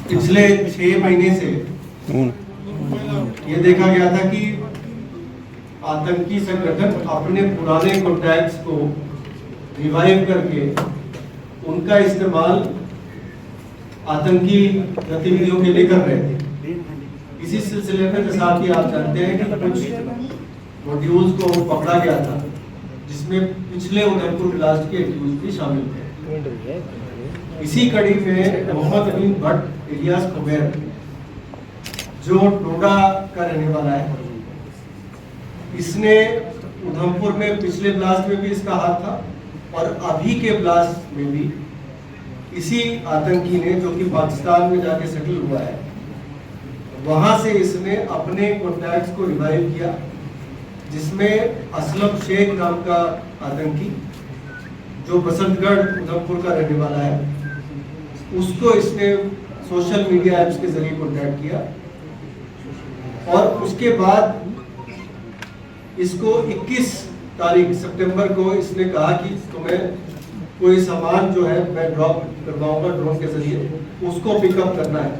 पिछले 6 महीने से ये देखा गया था कि आतंकी संगठन अपने पुराने कॉन्टैक्ट्स को रिवाइव करके उनका इस्तेमाल आतंकी गतिविधियों के लिए कर रहे थे। इसी सिलसिले में जैसा कि आप जानते हैं कि कुछ मॉड्यूल्स को पकड़ा गया था जिसमें पिछले उदयपुर ब्लास्ट के एक्यूज भी शामिल थे। इसी कड़ी में मोहम्मद अमीन भट्ट इलियास कुबैर जो डोडा का रहने वाला है, इसने उधमपुर में पिछले ब्लास्ट में भी इसका हाथ था और अभी के ब्लास्ट में भी इसी आतंकी ने, जो कि पाकिस्तान में जाके सेटल हुआ है, वहां से इसने अपने कॉन्टैक्ट्स को रिवाइव किया, जिसमें असलम शेख नाम का आतंकी जो बसंतगढ़ उधमपुर का रहने वाला है, उसको इसने सोशल मीडिया ऐप्स के जरिए कॉन्टैक्ट किया और उसके बाद इसको 21 तारीख सितंबर को इसने कहा कि तुम्हें कोई सामान जो है मैं ड्रॉप करवाऊंगा ड्रोन के जरिए, उसको पिकअप करना है।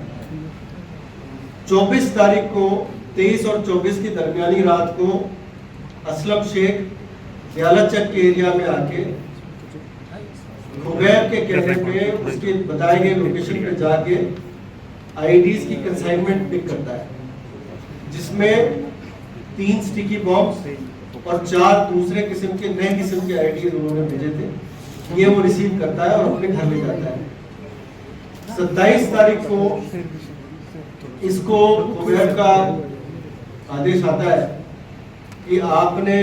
24 तारीख को 23 और 24 की दरमियानी रात को असलम शेख दयालचक के एरिया में आके कुबैर के कहने पे उसके बताए गए लोकेशन पे जाके आईडीज की कंसाइनमेंट पिक करता है, जिसमें 3 स्टिकी बॉम्ब और 4 दूसरे किस्म के नए किस्म के आईडीज उन्होंने भेजे थे। ये वो रिसीव करता है और अपने घर ले जाता है। 27 तारीख को इसको कुबैर का आदेश आता है कि आपने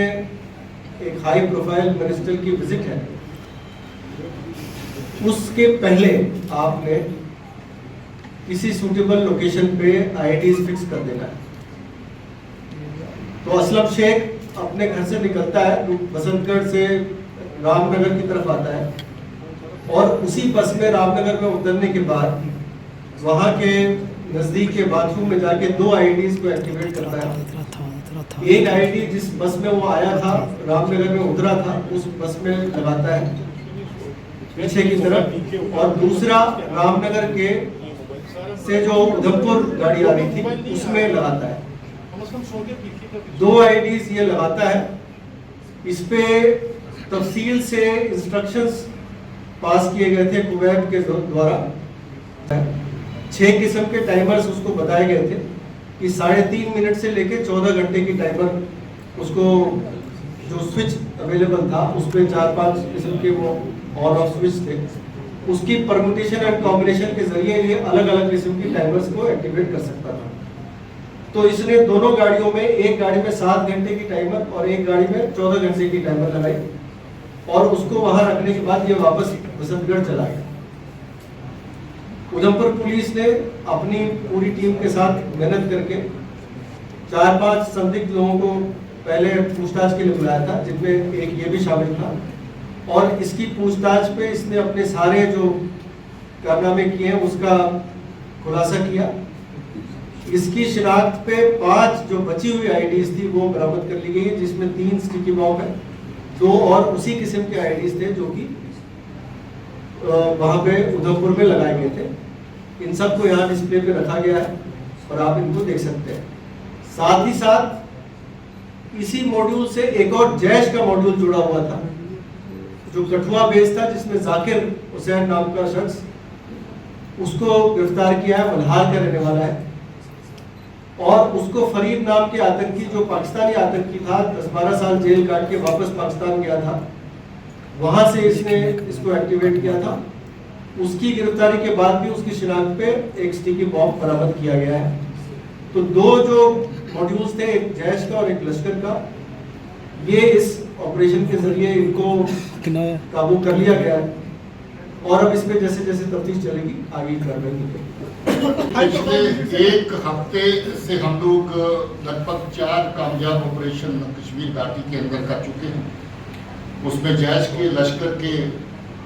एक हाई प्रोफाइल मिनिस्टर की विजिट है, उसके पहले आपने किसी सूटेबल लोकेशन पे आईडीज फिक्स कर देना है। तो असलम शेख अपने घर से निकलता है, बसंतगढ़ से रामनगर की तरफ आता है और उसी बस में रामनगर में उतरने के बाद वहां के नजदीक के बाथरूम में जाके 2 आईडीज को एक्टिवेट करता है। एक आईडी जिस बस में वो आया था, रामनगर में उतरा था, उस बस में लगाता है पीछे की तरफ, और दूसरा रामनगर के से जो उधमपुर गाड़ी आ रही थी उसमें लगाता है। 2 आईडीज ये लगाता है। इस पे तफसील से इंस्ट्रक्शंस पास किए गए थे कुवैत के द्वारा। 6 किस्म के टाइमर्स उसको बताए गए थे कि 3.5 मिनट से लेके 14 घंटे की टाइमर उसको जो स्विच अवेलेबल था उस पर 4-5 किस्म के वो ऑन ऑफ स्विच थे, उसकी परम्यूटेशन एंड कॉम्बिनेशन के जरिए ये अलग अलग किस्म की टाइमर्स को एक्टिवेट कर सकता था। तो इसने दोनों गाड़ियों में, एक गाड़ी में 7 घंटे की टाइमर और एक गाड़ी में 14 घंटे की टाइमर लगाई और उसको वहां रखने के बाद ये वापस बसंतगढ़ चला गया। उधमपुर पुलिस ने अपनी पूरी टीम के साथ मेहनत करके 4-5 संदिग्ध लोगों को पहले पूछताछ के लिए बुलाया था, जिनमें एक ये भी शामिल था, और इसकी पूछताछ पे इसने अपने सारे जो कारनामे किए हैं उसका खुलासा किया। इसकी शिनाख्त पे 5 जो बची हुई आईडीज थी वो बरामद कर ली गई है, जिसमें 3 स्टिकी बॉम्ब है, 2 और उसी किस्म के आईडीज थे जो कि वहां पे उधमपुर में लगाए गए थे। इन सबको यहाँ डिस्प्ले पे रखा गया है और आप इनको देख सकते हैं। साथ ही साथ इसी मॉड्यूल से एक और जैश का मॉड्यूल जुड़ा हुआ था जो कठुआ बेस था, जिसमें जाकिर हुसैन नाम का शख्स, उसको गिरफ्तार किया है, मल्हार का रहने वाला है, और उसको फरीद नाम के आतंकी जो पाकिस्तानी आतंकी था, 10-12 साल जेल काट के वापस पाकिस्तान गया था, वहां से इसने इसको एक्टिवेट किया था। उसकी गिरफ्तारी के बाद भी उसकी शिनाख्त पे एक स्टिकी बॉम्ब बरामद किया गया है। तो 2 जो मॉड्यूल्स थे, एक जैश का और एक लश्कर का, ये इस ऑपरेशन के जरिए इनको काबू कर लिया गया है और अब इस पे जैसे जैसे तफ्तीश चलेगी आगे कार्रवाई की। पिछले 1 हफ्ते से हम लोग लगभग 4 कामयाब ऑपरेशन कश्मीर घाटी के अंदर कर चुके हैं। उसमें जैश के, लश्कर के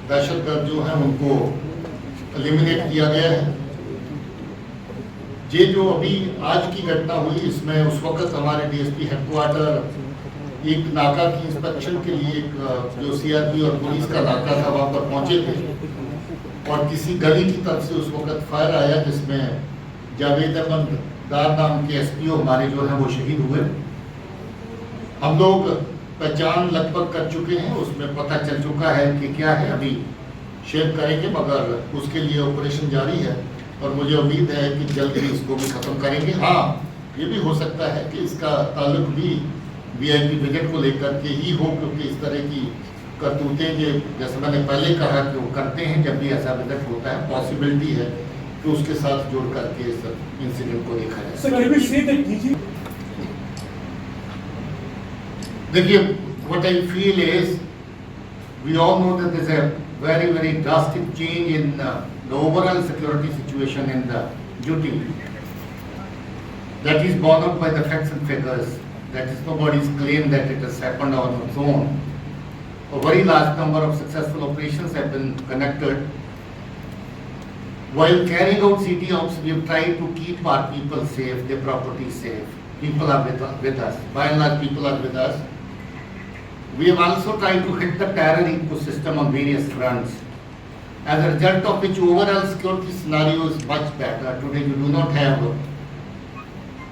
दहशतगर्द जो हैं उनको एलिमिनेट किया गया है। ये जो अभी आज की घटना हुई, इसमें उस वक्त हमारे डीएसपी हेडक्वार्टर एक नाका की इंस्पेक्शन के लिए, एक जो सीआरपी और पुलिस का नाका था वहाँ पर पहुँचे थे और किसी गली की तरफ से उस वक्त फायर आया जिसमें जावेद अहमद दार नाम के एसपीओ हमारे जो हैं वो शहीद हुए। हम लोग पहचान लगभग कर चुके हैं, उसमें पता चल चुका है कि क्या है, अभी शेयर करेंगे मगर उसके लिए ऑपरेशन जारी है और मुझे उम्मीद है कि जल्द ही इसको भी ख़त्म करेंगे। हाँ, ये भी हो सकता है कि इसका ताल्लुक भी वीआईपी विजिट को लेकर के ही हो, क्योंकि इस तरह की करतूतें ये जैसे मैंने पहले कहा कि वो करते हैं जब भी ऐसा विजिट होता है, पॉसिबिलिटी है कि उसके साथ जोड़ करके इस इंसिडेंट को देखा जाए। देखिए, what I feel is we all know that there's a very drastic change in the overall security situation in the UT. That is borne out by the facts and figures. That is nobody's claim that it has happened on its own. A very large number of successful operations have been conducted. While carrying out CT ops, we have tried to keep our people safe, their property safe. People are with us. By and large, people are with us. We have also tried to hit the terror ecosystem on various fronts. As a result of which, overall security scenario is much better. Today, you do not have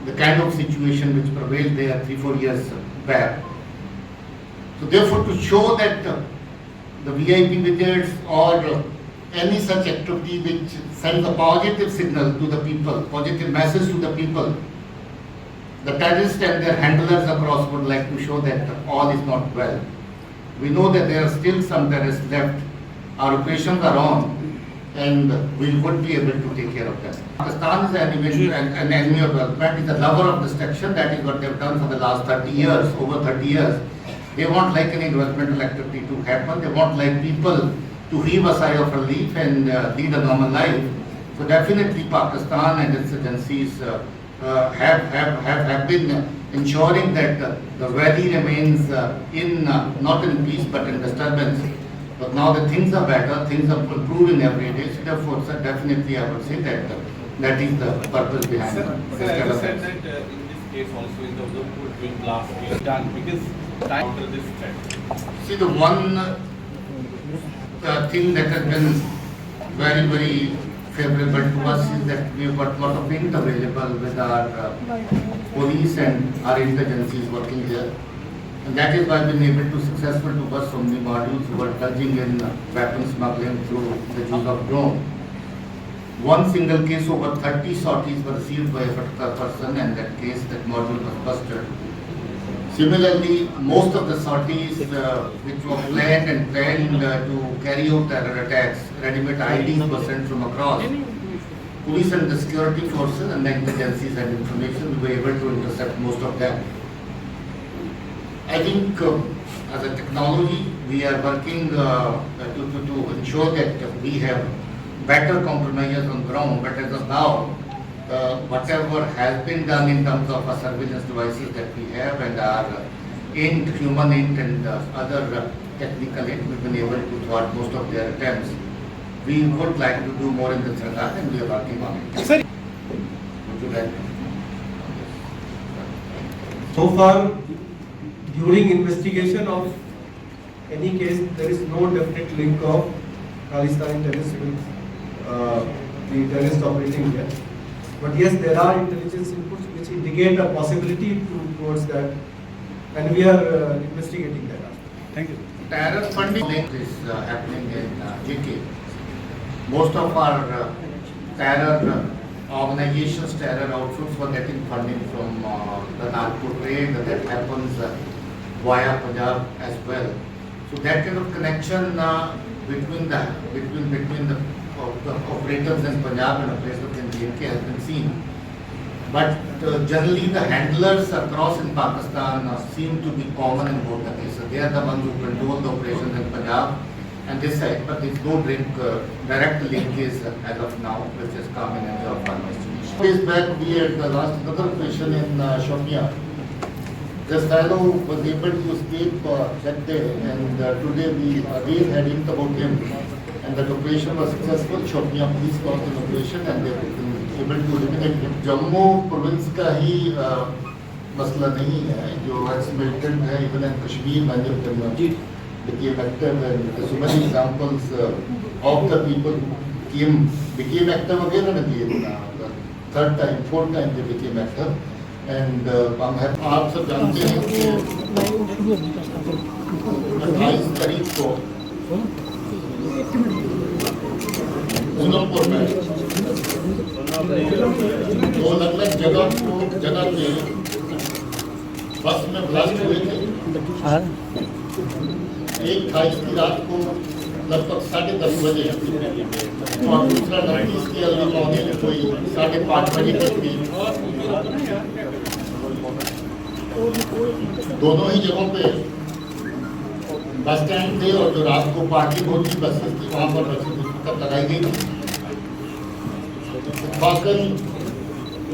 the kind of situation which prevailed there 3-4 years back. So therefore, to show that the VIP visits or any such activity which sends a positive signal to the people, positive message to the people, the terrorists and their handlers across would like to show that all is not well. We know that there are still some terrorists left. Our operations are on and we would be able to take care of them. Pakistan is an enemy of development, is a lover of destruction. That is what they have done for the last 30 years, over 30 years. They won't like any developmental activity to happen. They won't like people to heave a sigh of relief and lead a normal life. So definitely Pakistan and its agencies have been ensuring that the valley remains not in peace but in disturbance. But now that things are better, things are improving every day. So therefore, sir, definitely I would say that that is the purpose behind this kind of said that in this case also in the Udhampur twin blast being done because time after this threat. See, the one thing that has been very favorable to us is that we have got a lot of int available with our police and our agencies working here. And that is why we've been able to successful to bust from the modules who were touching in weapon smuggling through the use of drone. One single case, over 30 sorties were received by a particular person, and that case, that module was busted. Similarly, most of the sorties which were planned to carry out terror attacks, ready-made IDs were sent from across. Police and the security forces and the agencies had information, we were able to intercept most of them. I think as a technology, we are working to ensure that we have better countermeasures on ground, but as of now, whatever has been done in terms of our surveillance devices that we have and our human int and other technical int, we've been able to thwart most of their attempts. We would like to do more in this regard and we are working on it. Sir. Would you like to? So far, during investigation of any case, there is no definite link of Khalistan terrorists with the terrorist operating here. But yes, there are intelligence inputs which indicate a possibility towards that, and we are investigating that. Thank you. Terror funding is happening in JK. Most of our terror organizations, terror outfits were getting funding from the narco trade that happens via Punjab as well. So that kind of connection between the operators in Punjab and operators in JK has been seen. But generally the handlers across in Pakistan seem to be common in both the cases. They are the ones who control the operations in Punjab and this side, but there is no direct linkage as of now, which is coming in the investigation. Days back we had another operation in Shopia. This fellow was able to escape that day, and today we again had hint about him. And that operation was successful. Shopia police got an operation and they were able to eliminate him. Jammu province का ही मसला नहीं है, जो ex-militant है, even in Kashmir, many of them became active, and so many examples of the people became active again and again. Third time, fourth time they became active. And आप सब जानते हैं कि 28 तारीख को उधमपुर में दो अलग-अलग जगह पे बस में ब्लास्ट हुए थे। एक 28 की रात को लगभग 10:30 बजे और दूसरा 29 की अर्ली मॉर्निंग कोई 5:30 बजे के बीच। दोनों ही जगहों पे बस स्टैंड थे और जो रात को पार्किंग होती बसेस थी वहाँ पर बसें लगाई गई थी।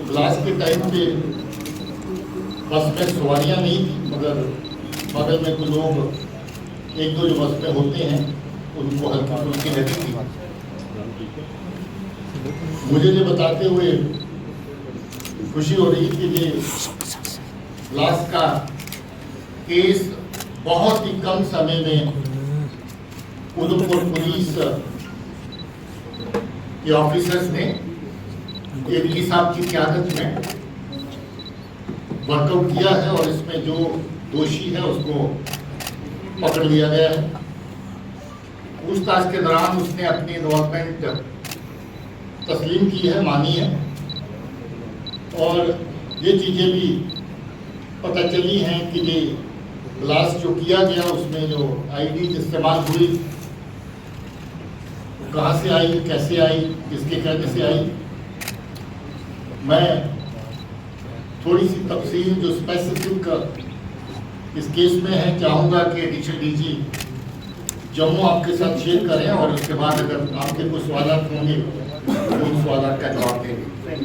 ब्लास्ट के टाइम पे बस में सवारियाँ नहीं थी, मगर बगल में कुछ लोग एक दो जो बस में होते हैं उनको हल्की फुल्की लगी थी। मुझे ये बताते हुए खुशी हो रही थी कि ब्लास्ट का केस बहुत ही कम समय में उधमपुर पुलिस के ऑफिसर्स ने एडीजी साहब की क़यादत में वर्कआउट किया है और इसमें जो दोषी है उसको पकड़ लिया गया है। पूछताछ के दौरान उसने अपनी इन्वॉल्वमेंट तस्लीम की है, मानी है और ये चीज़ें भी पता चली हैं कि ये ब्लास्ट जो किया गया उसमें जो आईडी इस्तेमाल हुई कहाँ से आई, कैसे आई, किसके कहने से आई। मैं थोड़ी सी तफसील जो स्पेसिफिक इस केस में है चाहूँगा कि एडिशनल डीजी जम्मू आपके साथ शेयर करें और उसके बाद अगर आपके कोई सवाल होंगे तो उन सवाल का जवाब